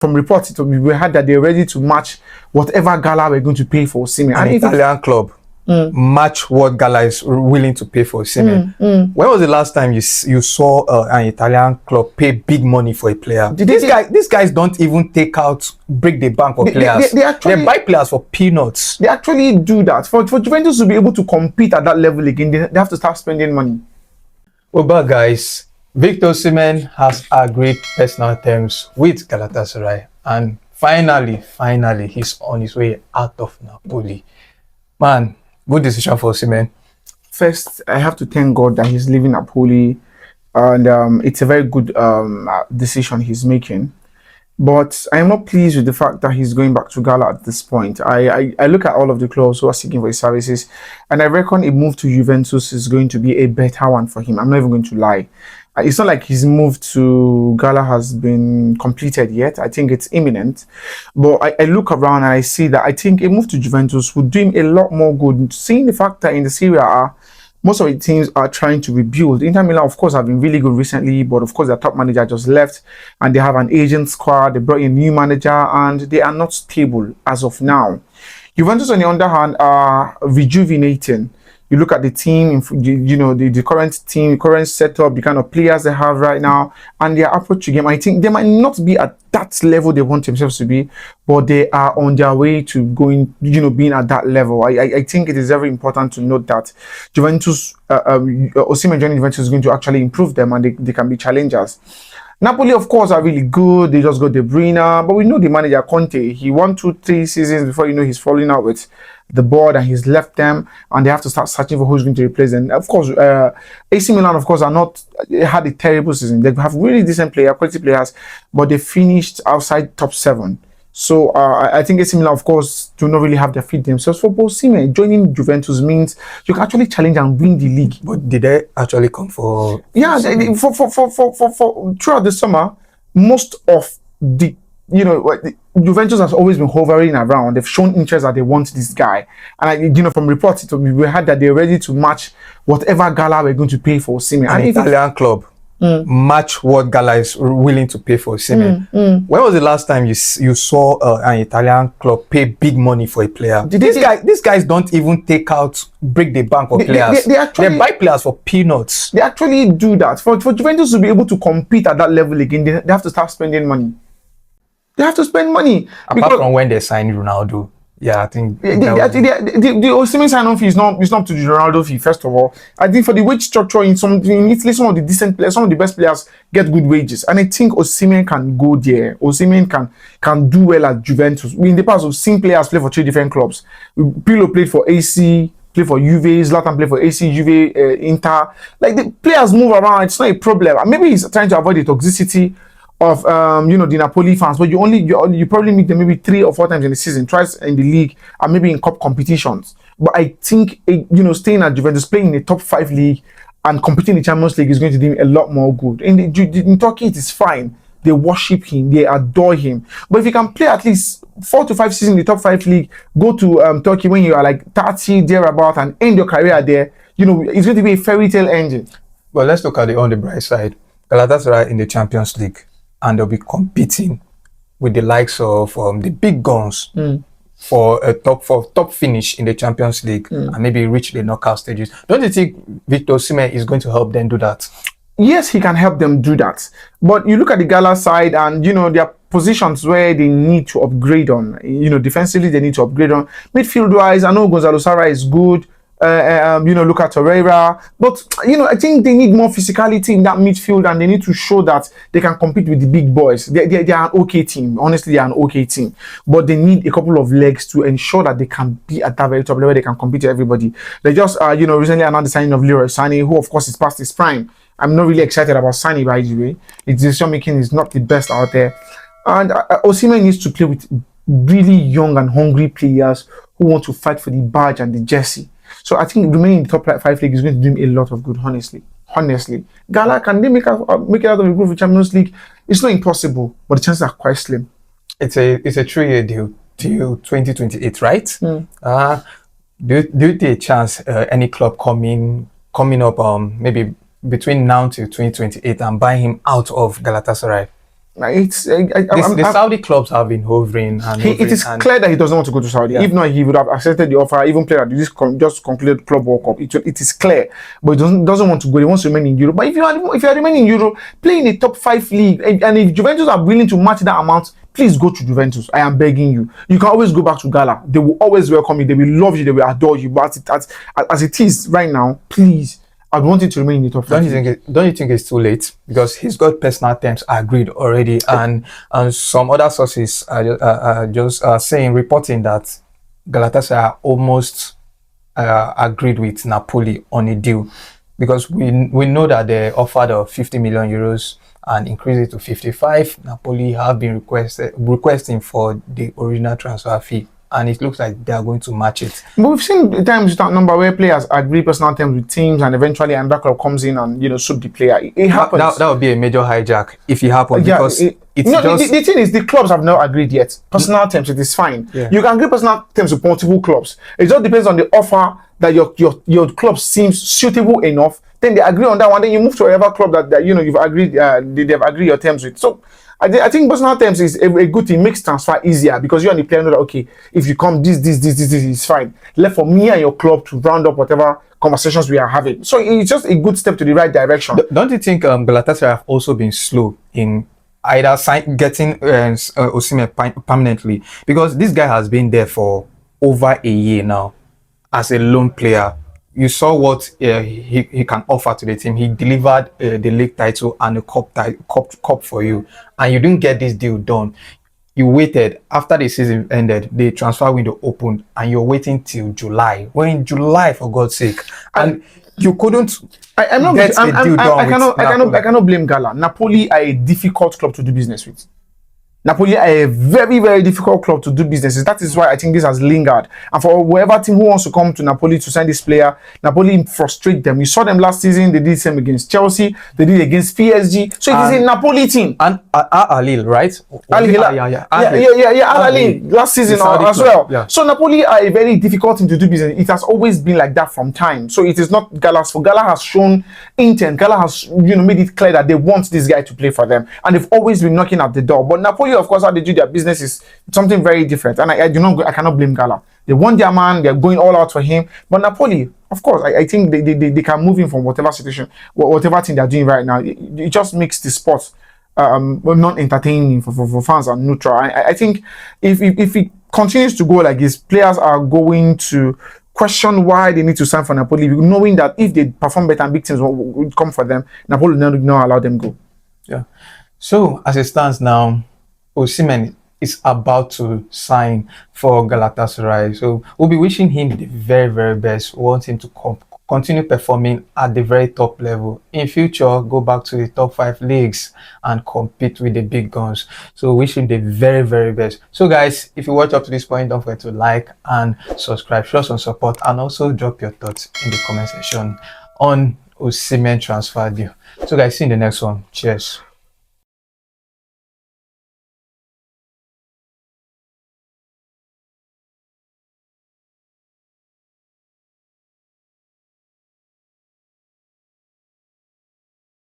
from reports, we heard that they're ready to match whatever Gala we're going to pay for Osimhen. An Italian club match what Gala is willing to pay for Osimhen. When was the last time you saw an Italian club pay big money for a player? These guys don't even break the bank for players. They buy players for peanuts. They actually do that. For Juventus to be able to compete at that level again, they have to start spending money. Well, but guys, Victor Osimhen has agreed personal terms with Galatasaray, and finally, he's on his way out of Napoli. Man, good decision for Osimhen. First, I have to thank God that he's leaving Napoli, and it's a very good decision he's making. But I am not pleased with the fact that he's going back to Gala at this point. I look at all of the clubs who are seeking for his services, and I reckon a move to Juventus is going to be a better one for him. I'm not even going to lie. It's not like his move to Gala has been completed yet. I think it's imminent. But I look around and I see that I think a move to Juventus would do him a lot more good. Seeing the fact that in the Serie A, most of the teams are trying to rebuild. Inter Milan, of course, have been really good recently, but of course, their top manager just left, and they have an aging squad. They brought in a new manager, and they are not stable as of now. Juventus, on the other hand, are rejuvenating. You look at the team, the current team, current setup, the kind of players they have right now, and their approach to game. I think they might not be at that level they want themselves to be, but they are on their way to going, being at that level. I think it is very important to note that Juventus, Osimhen joining Juventus is going to actually improve them, and they can be challengers. Napoli, of course, are really good. They just got De Bruyne, but we know the manager Conte. He won 2-3 seasons before he's falling out with the board, and he's left them, and they have to start searching for who's going to replace them. Of course, AC Milan, of course, had a terrible season. They have really decent quality players, but they finished outside top 7. So I think AC Milan, of course, do not really have their feet themselves. For Osimhen, joining Juventus means you can actually challenge and win the league. But did they actually come for? Yeah, for throughout the summer, most of the Juventus has always been hovering around. They've shown interest that they want this guy, and from reports, we heard that they're ready to match whatever Gala we're going to pay for Osimhen. An Italian club match what Gala is willing to pay for Osimhen. When was the last time you saw an Italian club pay big money for a player? These guys don't even break the bank for players. They buy players for peanuts. They actually do that. For Juventus to be able to compete at that level again, they have to start spending money. They have to spend money. Apart from when they signed Ronaldo. Yeah, I think the Osimhen sign-on fee is not to the Ronaldo fee. First of all, I think for the wage structure in Italy, some of the decent players, some of the best players get good wages, and I think Osimhen can go there. Osimhen can do well at Juventus. In the past, we've seen players play for 3 different clubs. Pirlo played for AC, played for Juve, Zlatan played for AC, Juve, Inter. Like, the players move around. It's not a problem. And maybe he's trying to avoid the toxicity of the Napoli fans, but you probably meet them maybe 3 or 4 times in the season, twice in the league, and maybe in cup competitions. But I think staying at Juventus, playing in the top 5 league and competing in the Champions League is going to do him a lot more good. In Turkey, it is fine. They worship him, they adore him. But if you can play at least 4 to 5 seasons in the top 5 league, go to Turkey when you are like 30 thereabout and end your career there, it's going to be a fairy tale ending. Well, let's look at on the bright side. Galatasaray in the Champions League, and they'll be competing with the likes of the big guns for a top finish in the Champions League and maybe reach the knockout stages. Don't you think Victor Osimhen is going to help them do that? Yes, he can help them do that. But you look at the Gala side, and there are positions where they need to upgrade on. Defensively they need to upgrade on. Midfield-wise, I know Gonzalo Sarra is good. Look at Torreira, but I think they need more physicality in that midfield, and they need to show that they can compete with the big boys. They are an okay team. Honestly, they are an okay team, but they need a couple of legs to ensure that they can be at that very top level where they can compete with everybody. They just recently announced the signing of Leroy Sané, who of course is past his prime. I'm not really excited about Sané, by the way. His decision making is not the best out there, and Osimhen needs to play with really young and hungry players who want to fight for the badge and the jersey. So I think remaining in the top 5 league is going to do him a lot of good, honestly. Gala, can they make it out of the group of Champions League? It's not impossible, but the chances are quite slim. It's a 3-year deal till 2028, right? Do you take a chance any club coming up maybe between now till 2028 and buy him out of Galatasaray? The Saudi clubs have been hovering and it is and clear that he doesn't want to go to Saudi. Yeah. If not, he would have accepted the offer, even played at this just concluded Club World Cup. It is clear, but he doesn't want to go. He wants to remain in Europe. But if you are remaining in Europe, play in a top 5 league, and if Juventus are willing to match that amount, please go to Juventus. I am begging you. You can always go back to Gala. They will always welcome you. They will love you. They will adore you. But as it is right now, please, I want it to remain in the top 5. Don't you think it's too late? Because he's got personal terms agreed already, and some other sources are just saying, reporting that Galatasaray almost agreed with Napoli on a deal, because we know that they offered 50 million euros and increased it to 55. Napoli have been requesting for the original transfer fee, and it looks like they are going to match it. But we've seen times with that number where players agree personal terms with teams, and eventually another club comes in and suit the player. It happens. That would be a major hijack if it happens, because the thing is, the clubs have not agreed yet. Personal terms, it is fine. Yeah. You can agree personal terms with multiple clubs. It just depends on the offer that your club seems suitable enough. Then they agree on that one. Then you move to whatever club that you've agreed. They've agreed your terms with. So I think personal terms is a good thing. Makes transfer easier, because you and the player know that, okay, if you come this is fine. Left for me and your club to round up whatever conversations we are having. So it's just a good step to the right direction. Don't you think Galatasaray have also been slow in either getting Osimhen permanently? Because this guy has been there for over a year now as a lone player. You saw what he can offer to the team. He delivered the league title and a cup for you, and you didn't get this deal done. You waited after the season ended, the transfer window opened, and you're waiting till July. We're in July, for God's sake, and you couldn't. I cannot blame Gala. Napoli are a difficult club to do business with. Napoli are a very, very difficult club to do business with. That is why I think this has lingered. And for whoever team who wants to come to Napoli to sign this player, Napoli frustrate them. You saw them last season. They did the same against Chelsea. They did it against PSG. So it is a Napoli team. And Al Hilal, right? Al Hilal. Al Hilal last season as well. Yeah. So Napoli are a very difficult team to do business. It has always been like that from time. So it is not Gala's fault. Gala has shown intent. Gala has made it clear that they want this guy to play for them, and they've always been knocking at the door. But Napoli, of course, how they do their business is something very different, and I cannot blame Gala. They want their man, they're going all out for him. But Napoli, of course, I think they can move him from whatever situation, whatever thing they're doing right now. It just makes the sport not entertaining for fans and neutral. I think if it continues to go like this, players are going to question why they need to sign for Napoli, knowing that if they perform better and big teams will come for them, Napoli will not allow them go. Yeah. So as it stands now, Osimhen is about to sign for Galatasaray. So we'll be wishing him the very, very best. We want him to continue performing at the very top level. In future, go back to the top 5 leagues and compete with the big guns. So wish him the very, very best. So guys, if you watch up to this point, don't forget to like and subscribe, show some support, and also drop your thoughts in the comment section on Osimhen transfer deal. So guys, see you in the next one. Cheers.